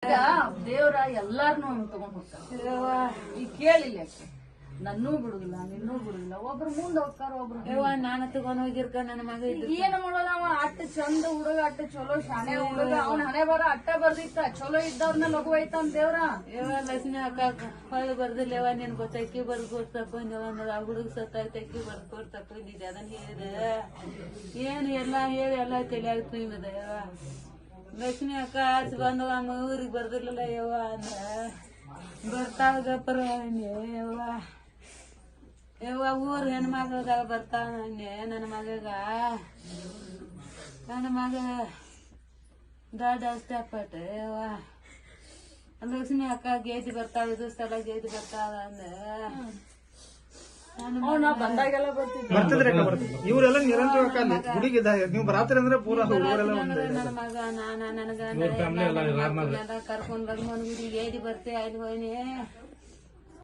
ಈಗ ದೇವ್ರ ಎಲ್ಲಾರ್ನು ತಗೊಂಡ್ ಹೋಗ್ತಾರ. ಈಗ ಕೇಳಿಲ್ಲ ನನ್ನೂ ಬಿಡುದಿಲ್ಲ ನಿನ್ನೂ ಬಿಡುದಿಲ್ಲ. ಒಬ್ರು ಮುಂದ್ ಹೋಗ್ತಾರ ಒಬ್ರು ನಾನು ತಗೊಂಡ್ ಹೋಗಿರ್ಕ ನನ್ನ ಮಗ ಏನ್ ಮಾಡೋದ ಅವ ಅಟ್ಟ ಚಂದ ಹುಡುಗ ಅಟ್ಟ ಚಲೋ ಶಾಣೆ ಹುಡುಗ ಅವ್ನ ಹಣೆ ಬರ ಅಟ್ಟ ಬರ್ದಿತ್ತ ಚಲೋ ಇದ್ದವ್ರನ್ನ ಲಘು ಐತಂತ ದೇವ್ರ. ಲಕ್ಷ್ಮಿ ಅಕ್ಕ ಹೊಳ್ಳಿ ಬರ್ದಿಲ್ಲವ ನೀನ್ ಗೊತ್ತಕ್ಕಿ ಬರ್ಕೊಡ್ ತಕೊಂಡವ ಆ ಹುಡುಗ ಸತ್ತೈತಕ್ಕಿ ಬರ್ಕೊಡ್ ತಕೊಂಡಿದ್ದೆ ಅದನ್ನ ಹೇಳಿದೆ ಏನು ಎಲ್ಲಾ ಹೇಳಿ ಎಲ್ಲಾ ತಲೆಯಾಗ ತುಂಬಿದ ಲಕ್ಷ್ಮಿ ಅಕ್ಕ ಆಚೆ ಬಂದವ ಊರಿಗೆ ಬರ್ದಿರ್ಲಿಲ್ಲ ಯವ್ವ ಅಂದ್ರ ಬರ್ತಾವ ಗಪ್ಪರ ಯವ್ವ ಊರ್ ಹೆಣ್ಮಗ ಬರ್ತಾವ ನನ್ನ ಮಗ ದೊಡ್ಡ ಅಷ್ಟಪಟ್ಟ ಯವ್ವ ಲಕ್ಷ್ಮಿ ಅಕ್ಕ ಗೇದಿ ಬರ್ತಾವ ಇದು ಸ್ಥಳ ಗೇದಿ ಬರ್ತಾವ ಬಂದಾಗೆಲ್ಲ ಬರ್ತಿದ್ರೆ ಇವರೆಲ್ಲ ನಿರಂತರ ಹುಡುಗಿದ್ದ ನೀವು ಬರಾತ್ರಿ ಅಂದ್ರೆ ಪೂರ ನನ್ನ ಮಗ ನನಗ ಕರ್ಕೊಂಡ್ ಬಂದ್ ಗುಡಿ ಗೇದಿ ಬರ್ತೆ ಅಲ್ಲಿ ಹೋಯ್ನಿ